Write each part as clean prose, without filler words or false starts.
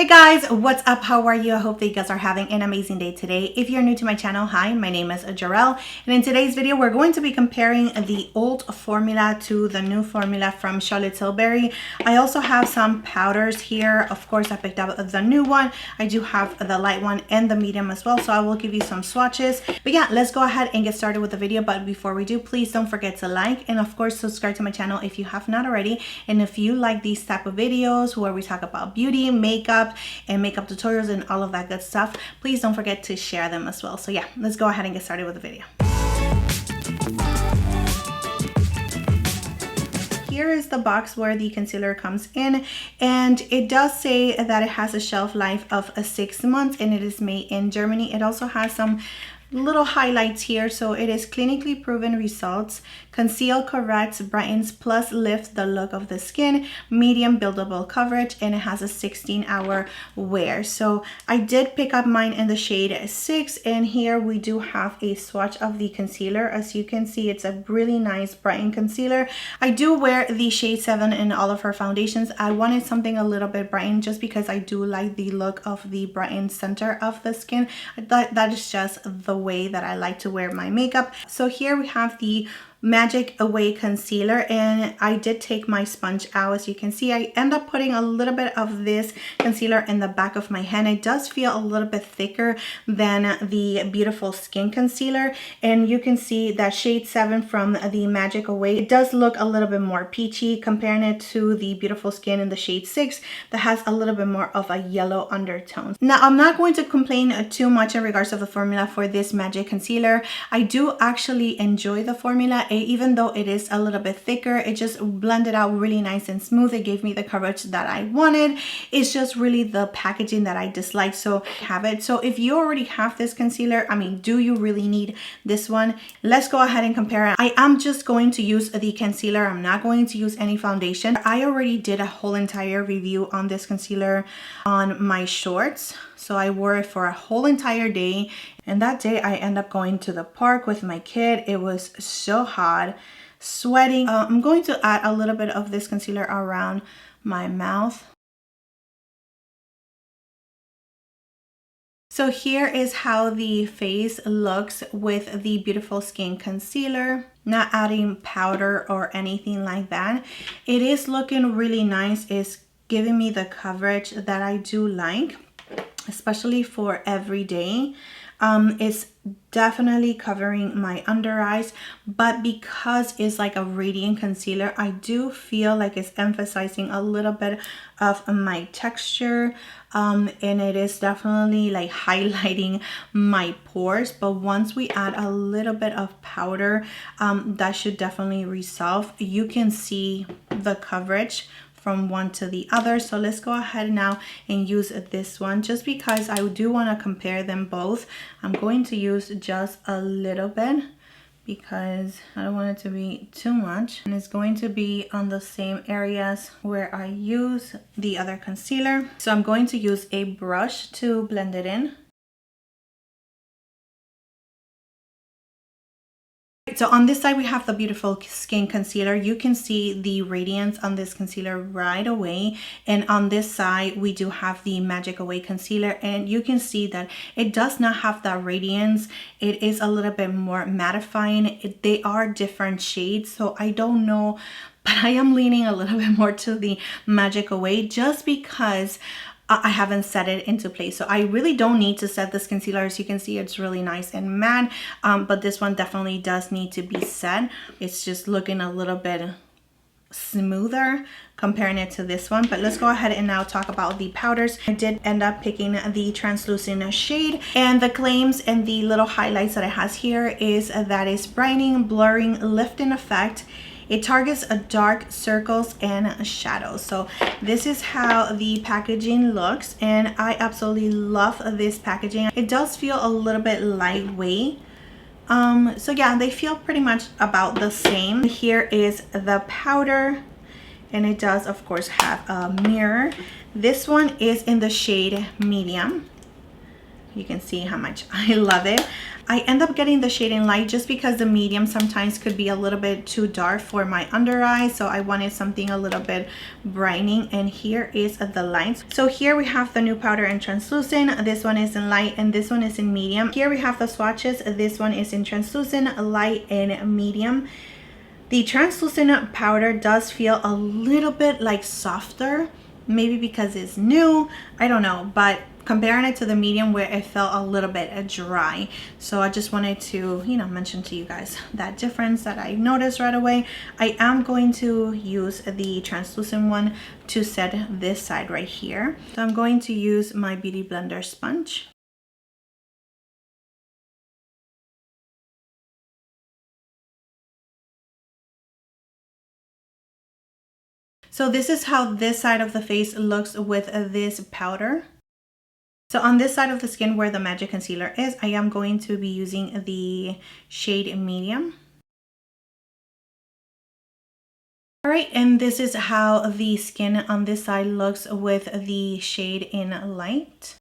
Hey guys, what's up? How are you? I hope that you guys are having an amazing day today. If you're new to my channel, hi, my name is Jarrell, and in today's video we're going to be comparing the old formula to the new formula from Charlotte Tilbury. I also have some powders here. Of course, I picked up the new one. I do have the light one and the medium as well, so I will give you some swatches. But yeah, let's go ahead and get started with the video. But before we do, please don't forget to like and of course subscribe to my channel if you have not already. And if you like these type of videos where we talk about beauty, makeup, and makeup tutorials and all of that good stuff, please don't forget to share them as well. So yeah, let's go ahead and get started with the video. Here is the box where the concealer comes in, and it does say that it has a shelf life of 6 months and it is made in Germany. It also has some little highlights here. So it is clinically proven results: conceal, corrects, brightens, plus lifts the look of the skin, medium buildable coverage, and it has a 16-hour wear. So I did pick up mine in the shade 6, and here we do have a swatch of the concealer. As you can see, it's a really nice brighten concealer. I do wear the shade 7 in all of her foundations. I wanted something a little bit brighten just because I do like the look of the brightened center of the skin. That is just the way that I like to wear my makeup. So here we have the Magic Away concealer, and I did take my sponge out. As you can see, I end up putting a little bit of this concealer in the back of my hand. It does feel a little bit thicker than the Beautiful Skin concealer, and you can see that shade 7 from the Magic Away, it does look a little bit more peachy comparing it to the Beautiful Skin in the shade 6 that has a little bit more of a yellow undertone. Now, I'm not going to complain too much in regards to the formula for this Magic concealer. I do actually enjoy the formula. Even though it is a little bit thicker, it just blended out really nice and smooth. It gave me the coverage that I wanted. It's just really the packaging that I dislike. So have it. So if you already have this concealer, I mean, do you really need this one? Let's go ahead and compare it. I am just going to use the concealer. I'm not going to use any foundation. I already did a whole entire review on this concealer on my shorts. So I wore it for a whole entire day, and that day I ended up going to the park with my kid. It was so hot, sweating. I'm going to add a little bit of this concealer around my mouth. So here is how the face looks with the Beautiful Skin concealer. Not adding powder or anything like that. It is looking really nice. It's giving me the coverage that I do like, especially for every day. It's definitely covering my under eyes, but because it's like a radiant concealer, I do feel like it's emphasizing a little bit of my texture, and it is definitely like highlighting my pores. But once we add a little bit of powder, that should definitely resolve. You can see the coverage from one to the other. So let's go ahead now and use this one, just because I do want to compare them both. I'm going to use just a little bit because I don't want it to be too much, and it's going to be on the same areas where I use the other concealer. So I'm going to use a brush to blend it in. So on this side we have the Beautiful Skin concealer. You can see the radiance on this concealer right away, and on this side we do have the Magic Away concealer, and you can see that it does not have that radiance. It is a little bit more mattifying. They are different shades, so I don't know, but I am leaning a little bit more to the Magic Away just because I haven't set it into place. So I really don't need to set this concealer. As you can see, it's really nice and matte, but this one definitely does need to be set. It's just looking a little bit smoother comparing it to this one. But let's go ahead and now talk about the powders. I did end up picking the translucent shade, and the claims and the little highlights that it has here is that it's brightening, blurring, lifting effect. It targets dark circles and shadows. So this is how the packaging looks, and I absolutely love this packaging. It does feel a little bit lightweight. So yeah, they feel pretty much about the same. Here is the powder, and it does of course have a mirror. This one is in the shade medium. You can see how much I love it. I end up getting the shade in light just because the medium sometimes could be a little bit too dark for my under eye. So I wanted something a little bit brightening, and here is the light. So here we have the new powder in translucent. This one is in light and this one is in medium. Here we have the swatches. This one is in translucent, light, and medium. The translucent powder does feel a little bit like softer, maybe because it's new, I don't know, but comparing it to the medium where it felt a little bit dry. So I just wanted to, you know, mention to you guys that difference that I noticed right away. I am going to use the translucent one to set this side right here. So I'm going to use my Beauty Blender sponge. So this is how this side of the face looks with this powder. So on this side of the skin where the Magic Concealer is, I am going to be using the shade medium. All right, and this is how the skin on this side looks with the shade in light.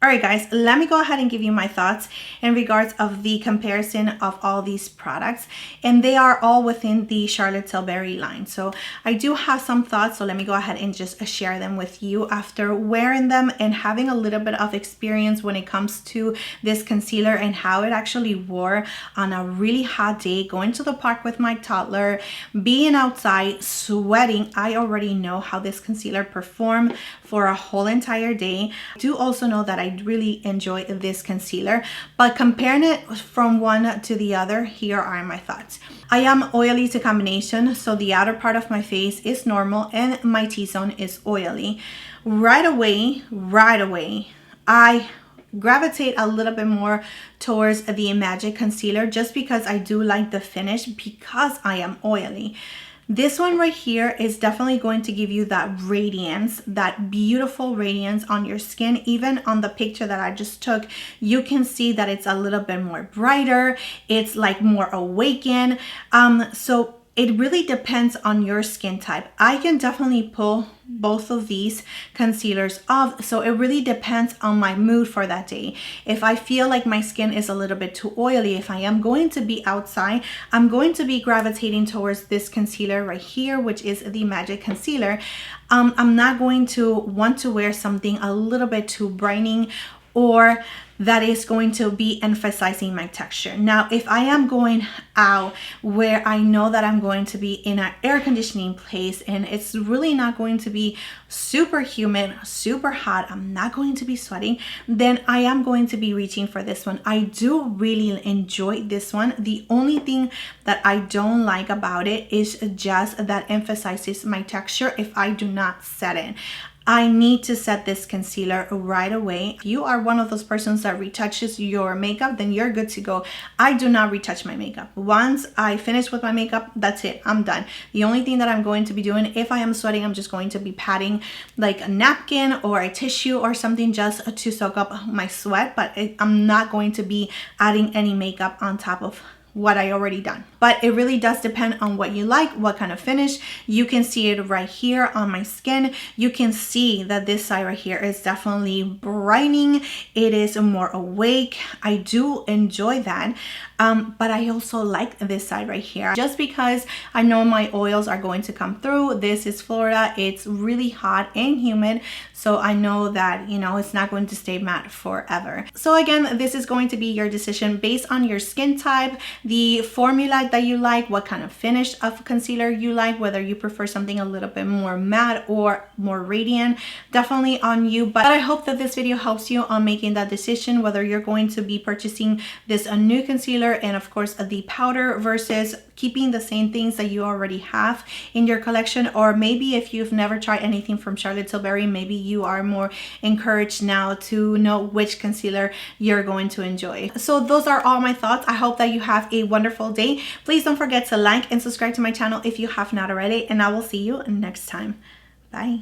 All right, guys, let me go ahead and give you my thoughts in regards of the comparison of all these products, and they are all within the Charlotte Tilbury line. So I do have some thoughts, so let me go ahead and just share them with you after wearing them and having a little bit of experience when it comes to this concealer and how it actually wore on a really hot day, going to the park with my toddler, being outside, sweating. I already know how this concealer performed for a whole entire day. I do also know that I really enjoy this concealer, but comparing it from one to the other, here are my thoughts. I am oily to combination, so the outer part of my face is normal and my T-zone is oily. Right away, I gravitate a little bit more towards the Magic Concealer just because I do like the finish because I am oily. This one right here is definitely going to give you that radiance, that beautiful radiance on your skin. Even on the picture that I just took, you can see that it's a little bit more brighter. It's like more awakened. So it really depends on your skin type. I can definitely pull both of these concealers off, so it really depends on my mood for that day. If I feel like my skin is a little bit too oily, if I am going to be outside, I'm going to be gravitating towards this concealer right here, which is the Magic Concealer. I'm not going to want to wear something a little bit too brightening or that is going to be emphasizing my texture. Now, if I am going out where I know that I'm going to be in an air conditioning place and it's really not going to be super humid, super hot, I'm not going to be sweating, then I am going to be reaching for this one. I do really enjoy this one. The only thing that I don't like about it is just that emphasizes my texture if I do not set it. I need to set this concealer right away. If you are one of those persons that retouches your makeup, then you're good to go. I do not retouch my makeup. Once I finish with my makeup, that's it. I'm done. The only thing that I'm going to be doing, if I am sweating, I'm just going to be patting like a napkin or a tissue or something just to soak up my sweat, but I'm not going to be adding any makeup on top of what I already done. But it really does depend on what you like, what kind of finish. You can see it right here on my skin. You can see that this side right here is definitely brightening. It is more awake. I do enjoy that. But I also like this side right here just because I know my oils are going to come through. This is Florida. It's really hot and humid. So I know that, you know, it's not going to stay matte forever. So again, this is going to be your decision based on your skin type, the formula that you like, what kind of finish of concealer you like, whether you prefer something a little bit more matte or more radiant, definitely on you. But I hope that this video helps you on making that decision, whether you're going to be purchasing this a new concealer and of course the powder versus keeping the same things that you already have in your collection, or maybe if you've never tried anything from Charlotte Tilbury, maybe you are more encouraged now to know which concealer you're going to enjoy. So those are all my thoughts. I hope that you have a wonderful day. Please don't forget to like and subscribe to my channel if you have not already, and I will see you next time. Bye.